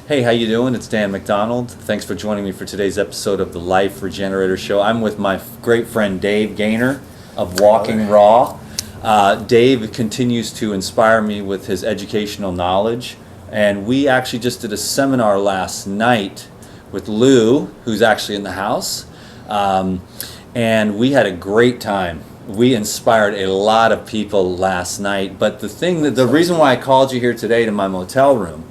Hey, how you doing? It's Dan McDonald. Thanks for joining me for today's episode of the Life Regenerator Show. I'm with my great friend Dave Gaynor of Walking Raw. Dave continues to inspire me with his educational knowledge, and we actually just did a seminar last night with Lou, who's actually in the house, and we had a great time. We inspired a lot of people last night, but the reason why I called you here today to my motel room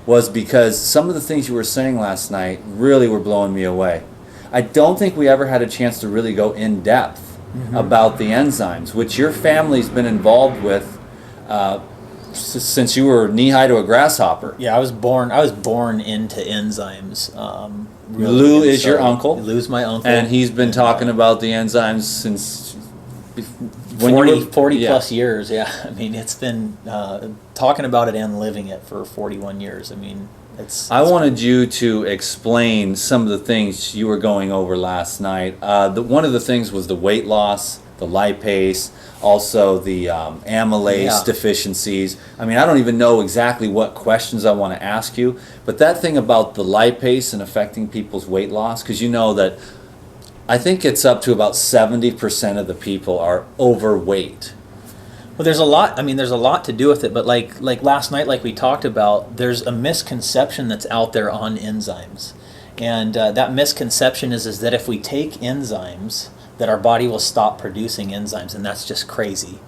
was because some of the things you were saying last night really were blowing me away. I don't think we ever had a chance to really go in depth about the enzymes, which your family's been involved with since you were knee-high to a grasshopper. Yeah, I was born into enzymes. Lou is your uncle. Lou's my uncle. And he's been talking about the enzymes since... 40 plus years, yeah. I mean, it's been talking about it and living it for 41 years. I mean, I wanted you to explain some of the things you were going over last night. One of the things was the weight loss, the lipase, also the amylase deficiencies. I mean, I don't even know exactly what questions I want to ask you, but that thing about the lipase and affecting people's weight loss, because you know that I think it's up to about 70% of the people are overweight. Well, there's a lot. I mean, there's a lot to do with it. But like last night, like we talked about, there's a misconception that's out there on enzymes, and that misconception is that if we take enzymes, that our body will stop producing enzymes, and that's just crazy.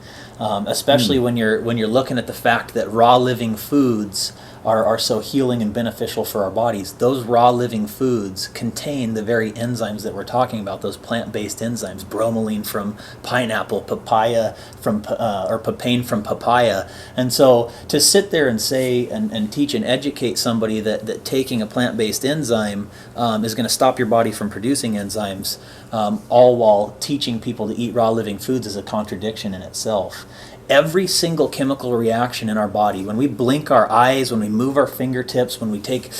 Especially when you're looking at the fact that raw living foods are so healing and beneficial for our bodies. Those raw living foods contain the very enzymes that we're talking about, those plant-based enzymes, bromelain from pineapple, papaya from or papain from papaya. And so to sit there and say and teach and educate somebody that taking a plant-based enzyme is going to stop your body from producing enzymes, all while teaching people to eat raw living foods, is a contradiction in itself. Every single chemical reaction in our body, when we blink our eyes, when we move our fingertips, when we take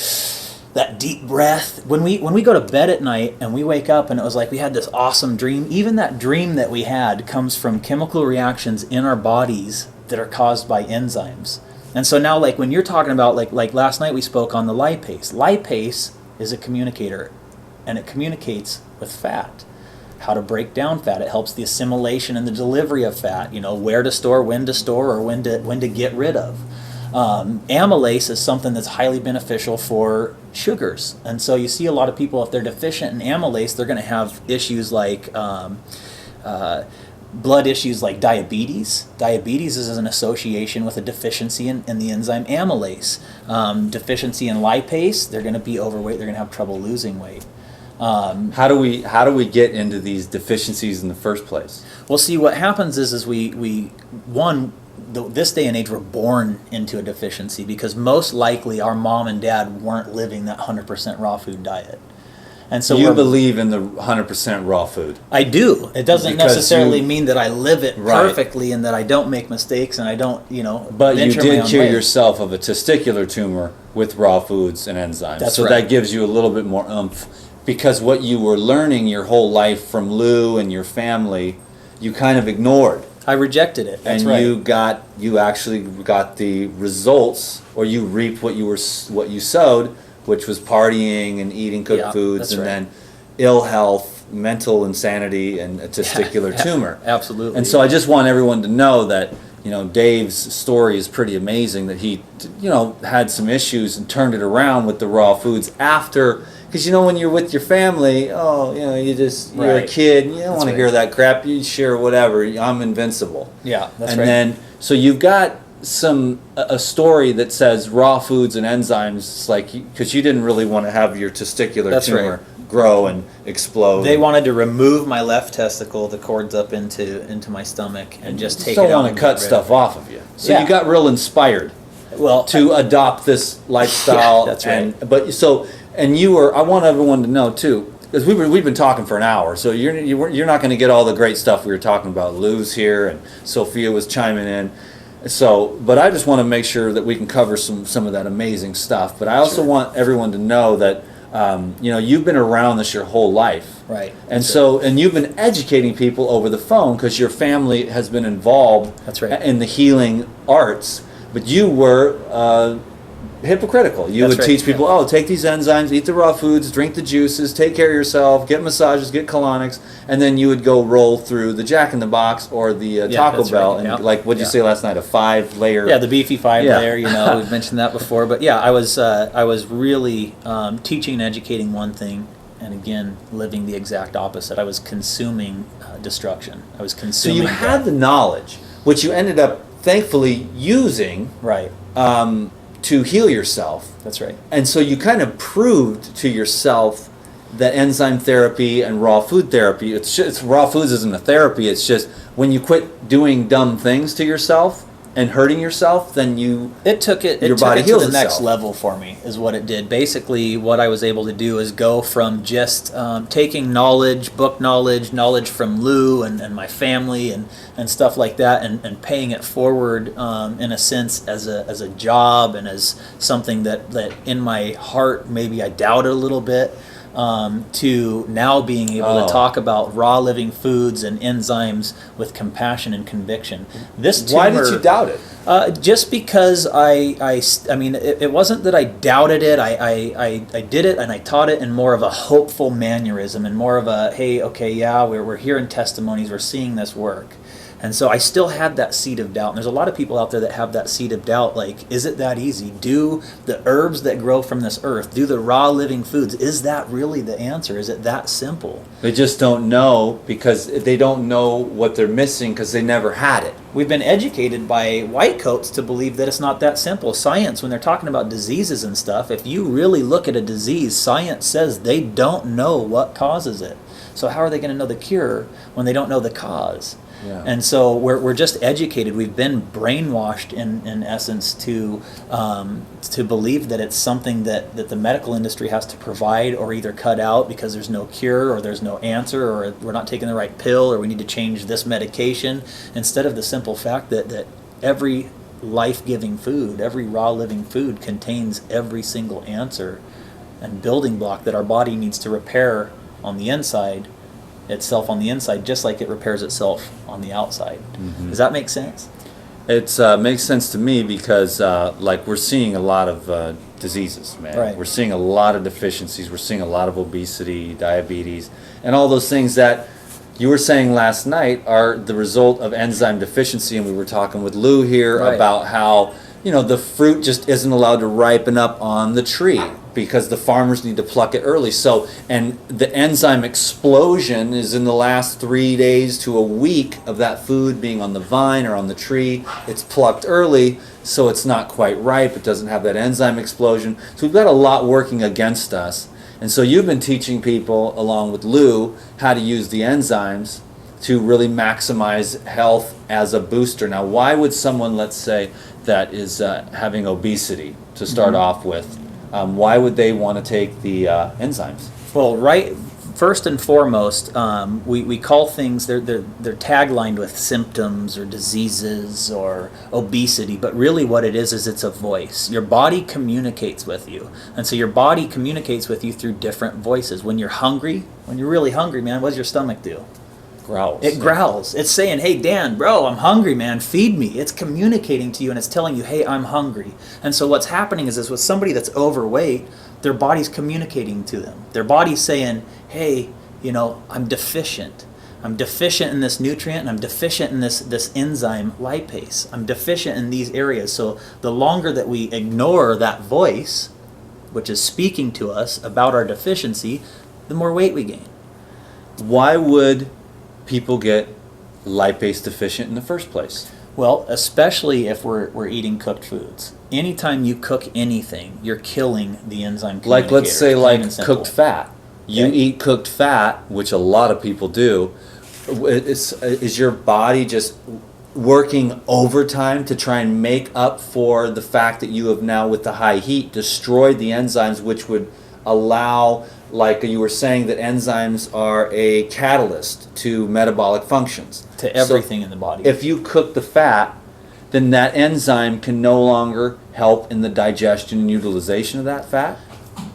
that deep breath, when we go to bed at night and we wake up and it was like we had this awesome dream, even that dream that we had comes from chemical reactions in our bodies that are caused by enzymes. And so now, like when you're talking about, like last night we spoke on the lipase. Lipase is a communicator, and it communicates with fat. How to break down fat. It helps the assimilation and the delivery of fat. You know, where to store, or when to get rid of. Amylase is something that's highly beneficial for sugars, and so you see a lot of people, if they're deficient in amylase, they're going to have issues like blood issues like diabetes. Diabetes is an association with a deficiency in the enzyme amylase. Deficiency in lipase, they're going to be overweight. They're going to have trouble losing weight. How do we get into these deficiencies in the first place? Well, see, what happens is this day and age, we're born into a deficiency because most likely our mom and dad weren't living that 100% raw food diet. And so you believe in the 100% raw food. I do. It doesn't necessarily mean that I live it perfectly and that I don't make mistakes and I don't, But you did cure yourself of a testicular tumor with raw foods and enzymes. That's so right. That gives you a little bit more oomph. Because what you were learning your whole life from Lou and your family, you kind of ignored. I rejected it. That's right. And you actually got the results, or you reaped what you sowed, which was partying and eating cooked foods, and then ill health, mental insanity, and a testicular tumor. Absolutely. And so I just want everyone to know that Dave's story is pretty amazing. That he had some issues and turned it around with the raw foods after. Because when you're with your family, you're a kid, you don't want to hear that crap. You share whatever. I'm invincible. Yeah, that's right. And then so you've got a story that says raw foods and enzymes, because you didn't really want to have your testicular tumor grow and explode. They wanted to remove my left testicle, the cords up into my stomach, and just take it out. Don't want to cut stuff off of you. So you got real inspired. To adopt this lifestyle. That's right. I want everyone to know too, because we've been talking for an hour, so you're not going to get all the great stuff we were talking about. Lou's here and Sophia was chiming in. So, but I just want to make sure that we can cover some of that amazing stuff. But I also want everyone to know that you've been around this your whole life, right? And you've been educating people over the phone because your family has been involved. That's right. In the healing arts. But you were hypocritical. You That's would right, teach people, yeah. oh, take these enzymes, eat the raw foods, drink the juices, take care of yourself, get massages, get colonics, and then you would go roll through the Jack in the Box or the Taco that's Bell, right, and yeah. like what did you Yeah. say last night, a 5-layer. Yeah, the beefy five Yeah. layer. We've mentioned that before. But yeah, I was really teaching and educating one thing, and again, living the exact opposite. I was consuming destruction. I was So consuming. you had death. the knowledge, which you ended up thankfully using Right. to heal yourself. That's right. And so you kind of proved to yourself that enzyme therapy and raw food therapy, it's raw foods isn't a therapy, it's just when you quit doing dumb things to yourself and hurting yourself, then you It took it. It Your took body it to heals the next itself. level for me. Is what it did. Basically, what I was able to do is go from just taking knowledge, book knowledge from Lou and my family and stuff like that, and paying it forward in a sense as a job and as something that in my heart maybe I doubted a little bit. To now being able Oh. to talk about raw living foods and enzymes with compassion and conviction. This tumor, why did you doubt it? just because I mean, it wasn't that I doubted it. I did it and I taught it in more of a hopeful mannerism and more of a, hey, okay, yeah, we're hearing testimonies, we're seeing this work. And so I still had that seed of doubt. And there's a lot of people out there that have that seed of doubt, like, is it that easy? Do the herbs that grow from this earth, do the raw living foods, is that really the answer? Is it that simple? They just don't know because they don't know what they're missing because they never had it. We've been educated by white coats to believe that it's not that simple. Science, when they're talking about diseases and stuff, if you really look at a disease, science says they don't know what causes it. So how are they going to know the cure when they don't know the cause? Yeah. And so we're just educated. We've been brainwashed in essence to believe that it's something that the medical industry has to provide or either cut out because there's no cure or there's no answer or we're not taking the right pill or we need to change this medication, instead of the simple fact that every life-giving food, every raw living food contains every single answer and building block that our body needs to repair on the inside itself on the inside, just like it repairs itself on the outside. Does that make sense? It makes sense to me because like we're seeing a lot of diseases, man. Right. We're seeing a lot of deficiencies. We're seeing a lot of obesity, diabetes, and all those things that you were saying last night are the result of enzyme deficiency. And we were talking with Lou here Right. about how the fruit just isn't allowed to ripen up on the tree because the farmers need to pluck it early. So, and the enzyme explosion is in the last 3 days to a week of that food being on the vine or on the tree. It's plucked early, so it's not quite ripe. It doesn't have that enzyme explosion. So we've got a lot working against us. And so you've been teaching people, along with Lou, how to use the enzymes to really maximize health as a booster. Now, why would someone, let's say, that is having obesity to start off with, why would they want to take the enzymes? Well, right. First and foremost, we call things they're taglined with symptoms or diseases or obesity, but really what it is it's a voice. Your body communicates with you, and so your body communicates with you through different voices. When you're hungry, when you're really hungry, man, what does your stomach do? Growls. It growls. It's saying, hey, Dan, bro, I'm hungry, man. Feed me. It's communicating to you and it's telling you, hey, I'm hungry. And so what's happening is with somebody that's overweight, their body's communicating to them. Their body's saying, hey, I'm deficient. I'm deficient in this nutrient and I'm deficient in this enzyme lipase. I'm deficient in these areas. So the longer that we ignore that voice, which is speaking to us about our deficiency, the more weight we gain. Why would people get lipase deficient in the first place? Well, especially if we're eating cooked foods. Anytime you cook anything, you're killing the enzyme communicator. Like, let's say, plain like and simple. cooked fat. You Okay. eat cooked fat, which a lot of people do. Is your body just working overtime to try and make up for the fact that you have now, with the high heat, destroyed the enzymes which would allow, like you were saying, that enzymes are a catalyst to metabolic functions? To everything in the body. If you cook the fat, then that enzyme can no longer help in the digestion and utilization of that fat?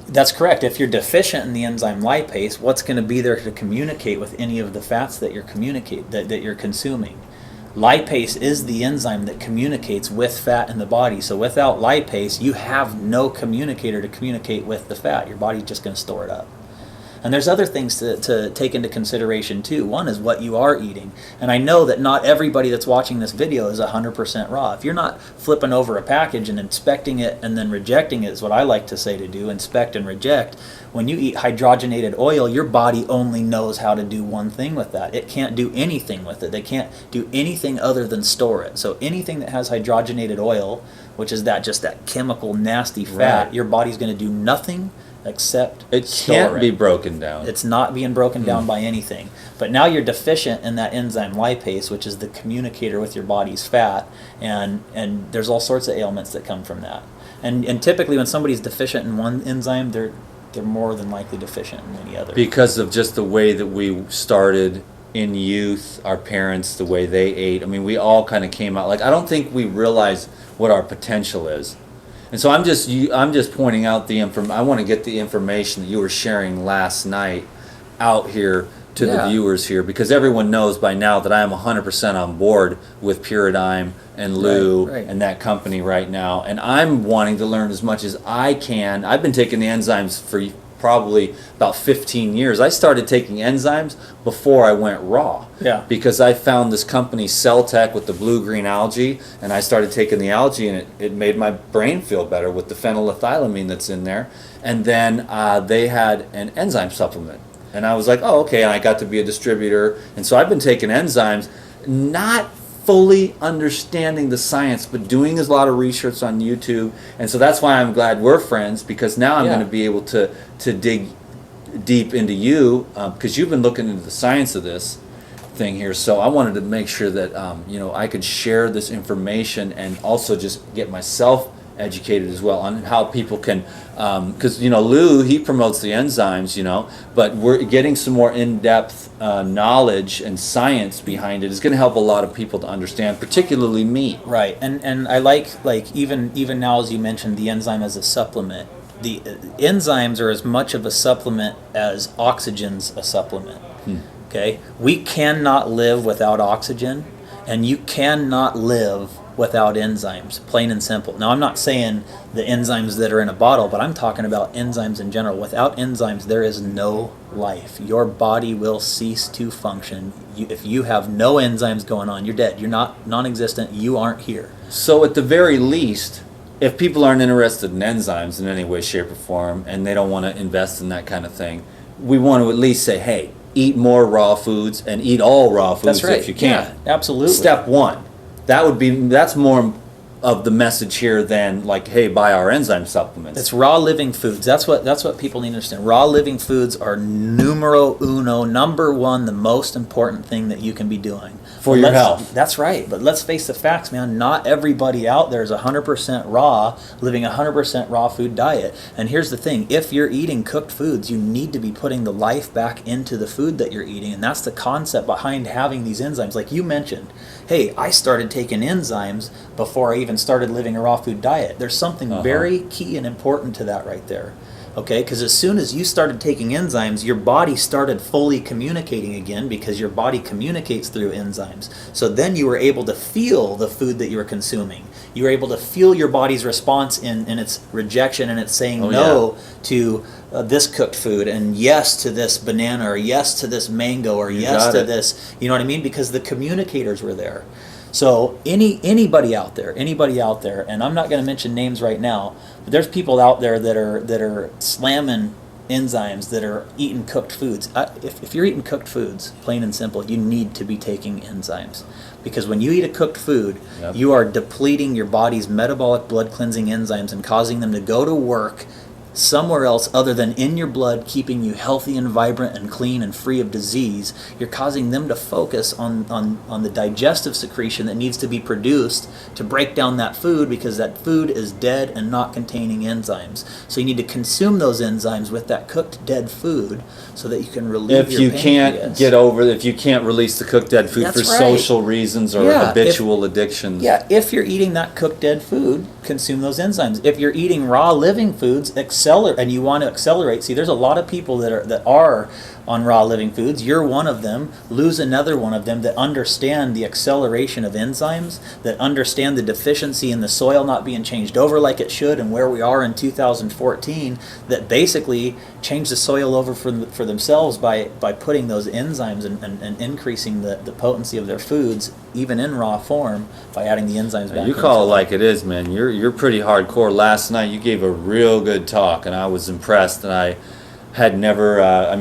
That's correct. If you're deficient in the enzyme lipase, what's going to be there to communicate with any of the fats that you're consuming? Lipase is the enzyme that communicates with fat in the body. So without lipase, you have no communicator to communicate with the fat. Your body's just going to store it up. And there's other things to take into consideration too. One is what you are eating. And I know that not everybody that's watching this video is 100% raw. If you're not flipping over a package and inspecting it and then rejecting it, is what I like to say to do, inspect and reject. When you eat hydrogenated oil, your body only knows how to do one thing with that. It can't do anything with it. They can't do anything other than store it. So anything that has hydrogenated oil, which is just that chemical nasty fat, Right. your body's going to do nothing except It store can't be broken down. It's not being broken down by anything. But now you're deficient in that enzyme lipase, which is the communicator with your body's fat, and there's all sorts of ailments that come from that. And typically when somebody's deficient in one enzyme, they're more than likely deficient in any other. Because of just the way that we started in youth, our parents, the way they ate. I mean, we all kind of came out. Like, I don't think we realize what our potential is. And so I'm just pointing out I want to get the information that you were sharing last night out here to the viewers here, because everyone knows by now that I am 100% on board with Puradyme and Lou Right. and that company right now. And I'm wanting to learn as much as I can. I've been taking the enzymes for probably about 15 years. I started taking enzymes before I went raw. Yeah. Because I found this company, Celtec, with the blue-green algae, and I started taking the algae, and it made my brain feel better with the phenylethylamine that's in there. And then they had an enzyme supplement. And I was like, oh, okay, and I got to be a distributor. And so I've been taking enzymes, not fully understanding the science, but doing a lot of research on YouTube. And so that's why I'm glad we're friends, because now I'm going to be able to dig deep into you, because you've been looking into the science of this thing here. So I wanted to make sure that I could share this information and also just get myself educated as well on how people can, because Lou, he promotes the enzymes, but we're getting some more in-depth knowledge and science behind it is going to help a lot of people to understand, particularly me. Right, and I like even now, as you mentioned, the enzyme as a supplement. The enzymes are as much of a supplement as oxygen's a supplement. Okay, we cannot live without oxygen, and you cannot live without enzymes, plain and simple. Now, I'm not saying the enzymes that are in a bottle, but I'm talking about enzymes in general. Without enzymes, there is no life. Your body will cease to function. If you have no enzymes going on, you're dead. You're not non-existent. You aren't here. So at the very least, if people aren't interested in enzymes in any way, shape, or form, and they don't want to invest in that kind of thing, we want to at least say, hey, eat more raw foods and eat all raw foods if you can. Yeah, absolutely. Step one. That's more of the message here than like, hey, buy our enzyme supplements. It's raw living foods. That's what people need to understand. Raw living foods are numero uno, number one, the most important thing that you can be doing. For your health. That's right. But let's face the facts, man. Not everybody out there is 100% raw, living a 100% raw food diet. And here's the thing. If you're eating cooked foods, you need to be putting the life back into the food that you're eating. And that's the concept behind having these enzymes. Like you mentioned, hey, I started taking enzymes before I even started living a raw food diet. There's something very key and important to that right there. Okay, because as soon as you started taking enzymes, your body started fully communicating again, because your body communicates through enzymes. So then you were able to feel the food that you were consuming. You were able to feel your body's response in its rejection, and it's saying to this cooked food, and yes to this banana, or yes to this mango, or yes to this, you know what I mean? Because the communicators were there. So anybody out there, and I'm not going to mention names right now, but there's people out there that are slamming enzymes, that are eating cooked foods. If you're eating cooked foods, plain and simple, you need to be taking enzymes. Because when you eat a cooked food, you are depleting your body's metabolic blood cleansing enzymes and causing them to go to work somewhere else other than in your blood, keeping you healthy and vibrant and clean and free of disease. You're causing them to focus on the digestive secretion that needs to be produced to break down that food, because that food is dead and not containing enzymes. So you need to consume those enzymes with that cooked dead food so that you can relieve your pancreas. If you can't release the cooked dead food for social reasons or habitual addictions. Yeah, if you're eating that cooked dead food, consume those enzymes. If you're eating raw living foods, and you want to accelerate. See, there's a lot of people that are on Raw Living Foods. You're one of them. Lou's another one of them that understand the acceleration of enzymes, that understand the deficiency in the soil not being changed over like it should, and where we are in 2014, that basically change the soil over for themselves by putting those enzymes and increasing the potency of their foods, even in raw form, by adding the enzymes back. You call it like it is, man. You're pretty hardcore. Last night you gave a real good talk, and I was impressed, and I had never,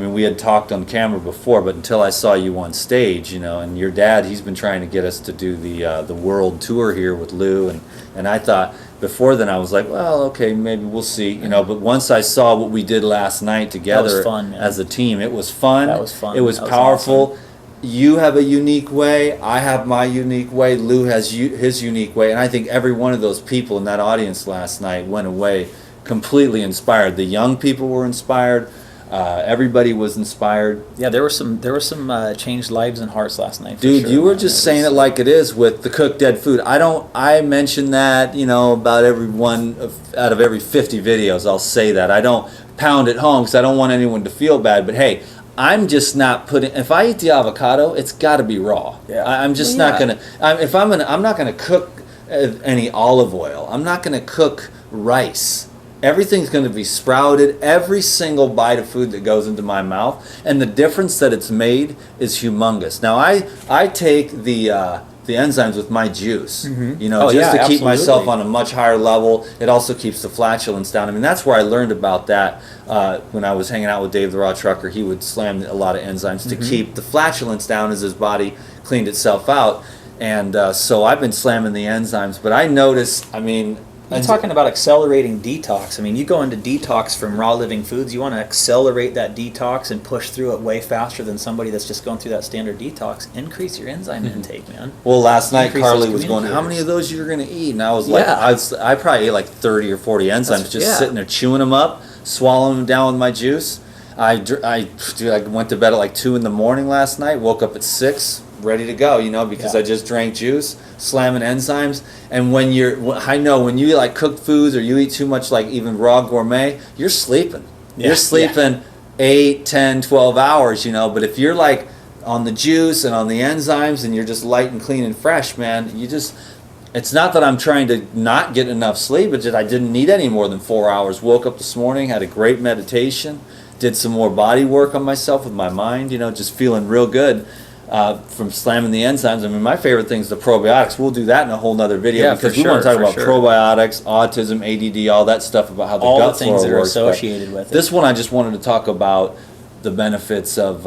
we had talked on camera before, but until I saw you on stage, and your dad, he's been trying to get us to do the world tour here with Lou, and I thought, before then I was like, well, okay, maybe we'll see, but once I saw what we did last night together fun, as a team, it was fun. That was fun. It was powerful. Awesome. You have a unique way, I have my unique way, Lou has his unique way, and I think every one of those people in that audience last night went away completely inspired. The young people were inspired. Everybody was inspired. Yeah, there were some changed lives and hearts last night. Dude, sure, you were just saying it like it is with the cooked dead food. I mention that, about every one out of every 50 videos. I'll say that. I don't pound it home because I don't want anyone to feel bad. But hey, I'm just not putting. If I eat the avocado, it's got to be raw. Yeah. I'm just not gonna. I'm not gonna cook any olive oil. I'm not gonna cook rice. Everything's going to be sprouted, every single bite of food that goes into my mouth, and the difference that it's made is humongous. Now, I take the enzymes with my juice, to keep absolutely. myself on a much higher level. It also keeps the flatulence down. I mean, that's where I learned about that when I was hanging out with Dave the Raw Trucker. He would slam a lot of enzymes to keep the flatulence down as his body cleaned itself out. And so I've been slamming the enzymes, but I notice, you're talking about accelerating detox. You go into detox from Raw Living Foods, you want to accelerate that detox and push through it way faster than somebody that's just going through that standard detox. Increase your enzyme intake, man. Well, last night Increase Carly those was going, how many of those you're going to eat? And I was Yeah. like, I probably ate like 30 or 40 enzymes, sitting there chewing them up, swallowing them down with my juice. I went to bed at like 2 in the morning last night, woke up at 6, ready to go, because I just drank juice, slamming enzymes. And when you like cooked foods or you eat too much, like even raw gourmet, you're sleeping. Yeah. You're sleeping 8, 10, 12 hours, but if you're like on the juice and on the enzymes and you're just light and clean and fresh, man, it's not that I'm trying to not get enough sleep, it's just I didn't need any more than 4 hours. Woke up this morning, had a great meditation, did some more body work on myself with my mind, just feeling real good. From slamming the enzymes. My favorite thing is the probiotics. We'll do that in a whole nother video because we want to talk about probiotics, autism, ADD, all that stuff about how the all gut the things flora that are works. associated with it. This one I just wanted to talk about the benefits of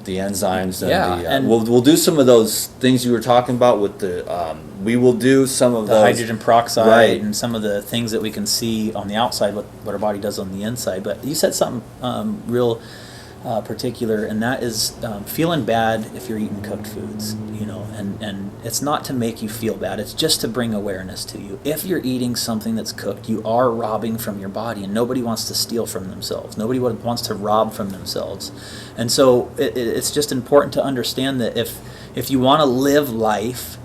the enzymes. And we'll do some of those things you were talking about with the. We will do some of the those hydrogen peroxide right. and some of the things that we can see on the outside, what our body does on the inside. But you said something real. Particular, and that is feeling bad if you're eating cooked foods, and it's not to make you feel bad, it's just to bring awareness to you. If you're eating something that's cooked, you are robbing from your body, and nobody wants to steal from themselves. Nobody wants to rob from themselves. And so it's just important to understand that if you want to live life,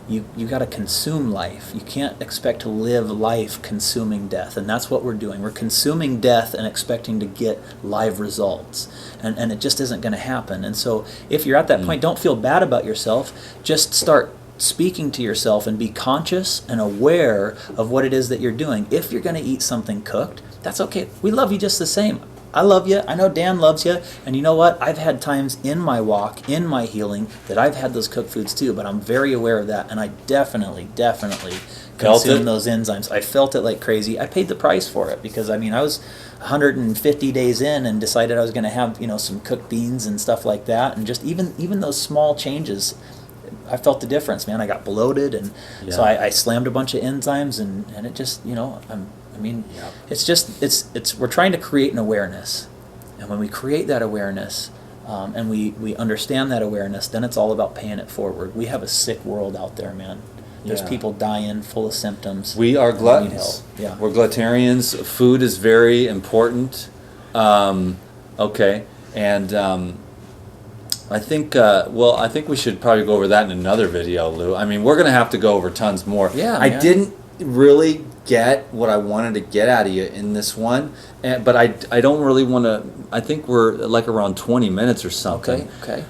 you got to consume life. You can't expect to live life consuming death, and that's what we're doing. We're consuming death and expecting to get live results, and it just isn't going to happen. And so if you're at that point, don't feel bad about yourself. Just start speaking to yourself and be conscious and aware of what it is that you're doing. If you're going to eat something cooked, that's okay. We love you just the same. I love you. I know Dan loves you. And you know what? I've had times in my walk, in my healing, that I've had those cooked foods too, but I'm very aware of that. And I definitely consume those enzymes. I felt it like crazy. I paid the price for it because, I was 150 days in and decided I was going to have, some cooked beans and stuff like that. And just even those small changes, I felt the difference, man. I got bloated. And so I slammed a bunch of enzymes and it just, it's we're trying to create an awareness, and when we create that awareness, and we understand that awareness, then it's all about paying it forward. We have a sick world out there, man. There's people dying, full of symptoms. We are gluttons. Yeah, we're glutarians. Food is very important. Okay, and I think we should probably go over that in another video, Lou. We're going to have to go over tons more. Yeah, I didn't really get what I wanted to get out of you in this one, but I don't really want to. I think we're like around 20 minutes or something. Okay.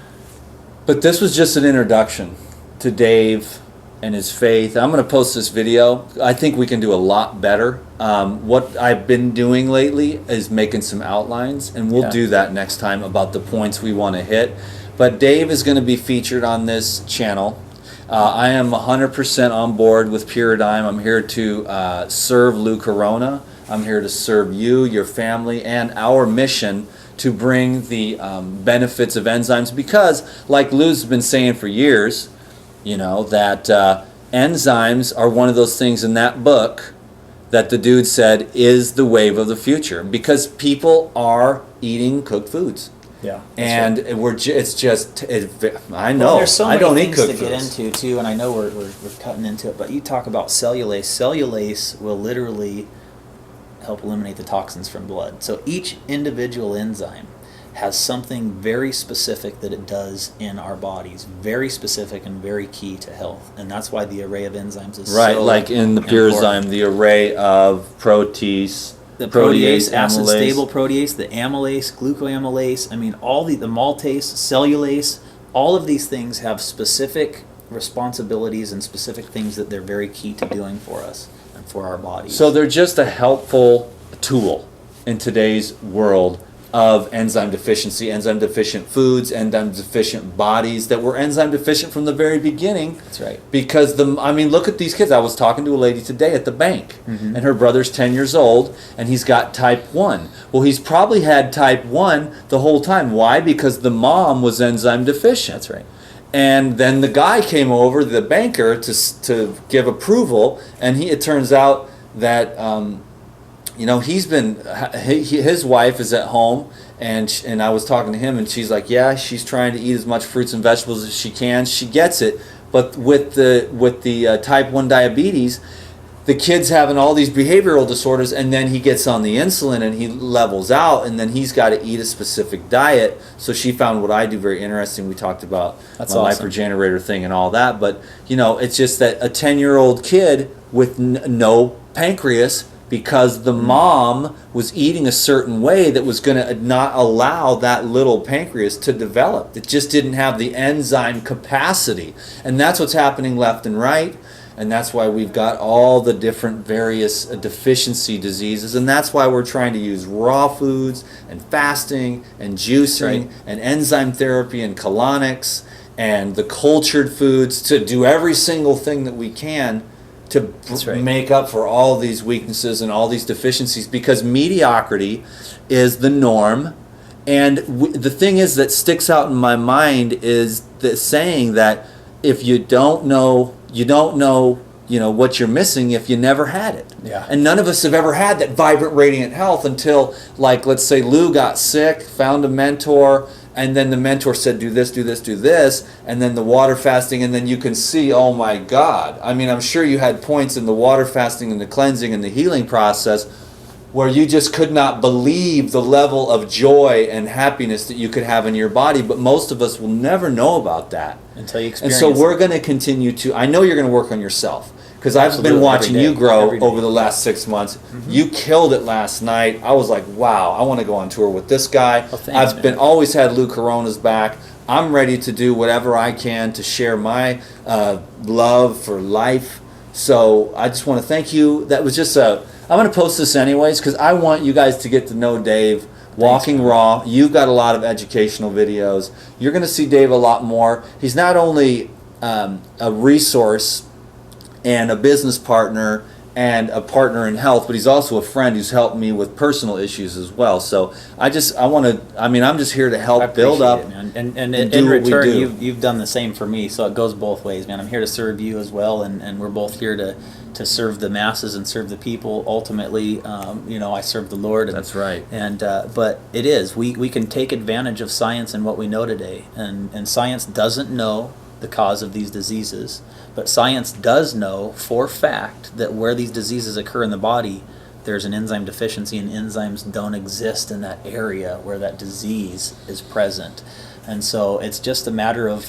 But this was just an introduction to Dave and his faith. I'm going to post this video. I think we can do a lot better. What I've been doing lately is making some outlines, and we'll do that next time about the points we want to hit. But Dave is going to be featured on this channel. I am 100% on board with Puradyme. I'm here to serve Lou Corona. I'm here to serve you, your family, and our mission to bring the benefits of enzymes, because like Lou's been saying for years, you know, that enzymes are one of those things in that book that the dude said is the wave of the future, because people are eating cooked foods. Yeah. And it's just, I know, well, there's so many I don't eat things cooked to get foods. into too, and I know we're cutting into it, but you talk about cellulase. Cellulase will literally help eliminate the toxins from blood. So each individual enzyme has something very specific that it does in our bodies, very specific and very key to health, and that's why the array of enzymes is Right, so like in the important. Purazyme, the array of protease, The protease, acid amylase. stable protease, the amylase, glucoamylase, I mean all the maltase, cellulase, all of these things have specific responsibilities and specific things that they're very key to doing for us and for our bodies. So they're just a helpful tool in today's world of enzyme deficiency, enzyme deficient foods, enzyme deficient bodies that were enzyme deficient from the very beginning. That's right. Because look at these kids. I was talking to a lady today at the bank, and her brother's 10 years old, and he's got type 1. Well, he's probably had type 1 the whole time. Why? Because the mom was enzyme deficient. That's right. And then the guy came over, the banker, to give approval, and it turns out that his wife is at home, and I was talking to him, and she's like, yeah, she's trying to eat as much fruits and vegetables as she can. She gets it, but with the type 1 diabetes, the kid's having all these behavioral disorders, and then he gets on the insulin and he levels out, and then he's got to eat a specific diet. So she found what I do very interesting. We talked about That's my awesome. life regenerator thing and all that, but it's just that a 10-year-old kid with no pancreas, because the mom was eating a certain way that was going to not allow that little pancreas to develop. It just didn't have the enzyme capacity. And that's what's happening left and right. And that's why we've got all the different various deficiency diseases. And that's why we're trying to use raw foods and fasting and juicing and enzyme therapy and colonics and the cultured foods to do every single thing that we can to make up for all these weaknesses and all these deficiencies, because mediocrity is the norm. And the thing is that sticks out in my mind is the saying that if you don't know what you're missing if you never had it. Yeah. And none of us have ever had that vibrant, radiant health until, like, let's say Lou got sick, found a mentor, and then the mentor said, do this, do this, do this, and then the water fasting, and then you can see, oh my God. I mean, I'm sure you had points in the water fasting and the cleansing and the healing process where you just could not believe the level of joy and happiness that you could have in your body, but most of us will never know about that. Until you And experience so we're it. going to continue to, I know you're going to work on yourself, because I've Absolutely, been watching every you day, grow every day. over the last 6 months. You killed it last night. I was like, wow, I want to go on tour with this guy. Oh, thanks, I've man. always had Lou Corona's back. I'm ready to do whatever I can to share my love for life. So I just want to thank you. That was just I'm going to post this anyways, because I want you guys to get to know Dave. Walking Raw, you've got a lot of educational videos. You're going to see Dave a lot more. He's not only a resource and a business partner and a partner in health, but he's also a friend who's helped me with personal issues as well. So I'm just here to help I build up. appreciate it, man. And and do in what we return, do. you've done the same for me, so it goes both ways, man. I'm here to serve you as well, and we're both here to serve the masses and serve the people. Ultimately, I serve the Lord. And, That's right. And but it is, we can take advantage of science and what we know today, and science doesn't know the cause of these diseases, but science does know for fact that where these diseases occur in the body, there's an enzyme deficiency, and enzymes don't exist in that area where that disease is present. And so it's just a matter of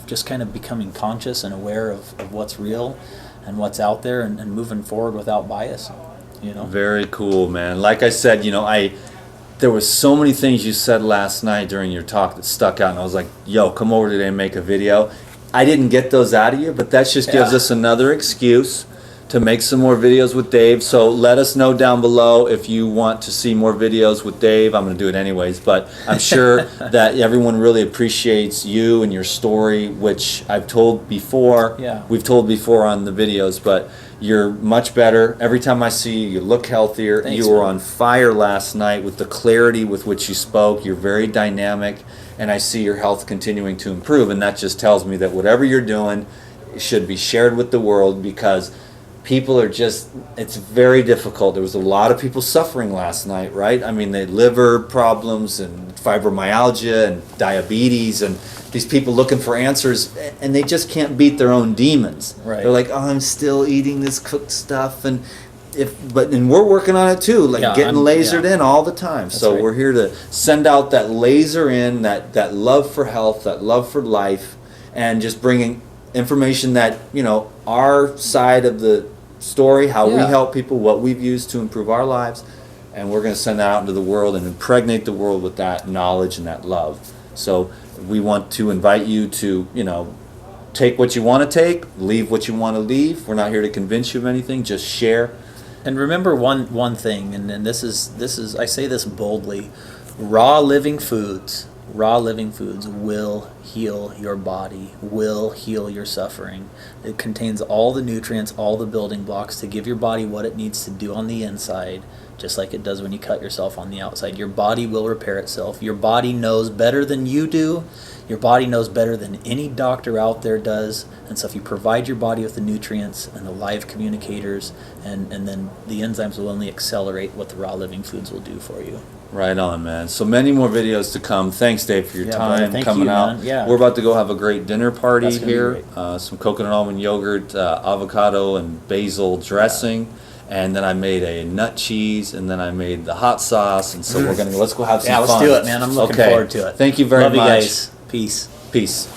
just kind of becoming conscious and aware of what's real. and what's out there, and moving forward without bias. Very cool, man. Like I said, there was so many things you said last night during your talk that stuck out, and I was like, yo, come over today and make a video. I didn't get those out of you, but that just gives us another excuse to make some more videos with Dave. So let us know down below if you want to see more videos with Dave. I'm going to do it anyways, but I'm sure that everyone really appreciates you and your story, which I've told before. Yeah. We've told before on the videos, but you're much better. Every time I see you, you look healthier. Thanks, you were man. on fire last night with the clarity with which you spoke. You're very dynamic, and I see your health continuing to improve, and that just tells me that whatever you're doing should be shared with the world, because people are just, it's very difficult. There was a lot of people suffering last night, right? I mean, they had liver problems and fibromyalgia and diabetes, and these people looking for answers, and they just can't beat their own demons. Right. They're like, oh, I'm still eating this cooked stuff, and we're working on it too, like getting lasered in all the time. That's So right. we're here to send out that laser in, that love for health, that love for life, and just bringing information that, our side of the story, how we help people, what we've used to improve our lives, and we're going to send that out into the world and impregnate the world with that knowledge and that love. So we want to invite you to, take what you want to take, leave what you want to leave. We're not here to convince you of anything, just share. And remember one thing, and this is I say this boldly: raw living foods will heal your body, will heal your suffering. It contains all the nutrients, all the building blocks to give your body what it needs to do on the inside, just like it does when you cut yourself on the outside. Your body will repair itself. Your body knows better than you do. Your body knows better than any doctor out there does. And so if you provide your body with the nutrients and the live communicators, and then the enzymes will only accelerate what the raw living foods will do for you. Right on, man. So many more videos to come. Thanks, Dave, for your brother. time Thank coming you, out. man. Yeah. We're about to go have a great dinner party That's gonna be here. great. Some coconut almond yogurt, avocado and basil dressing. And then I made a nut cheese, and then I made the hot sauce. And so let's go have some fun. Let's do it, man. I'm looking forward to it. Thank you very Love much. you guys. Peace. Peace.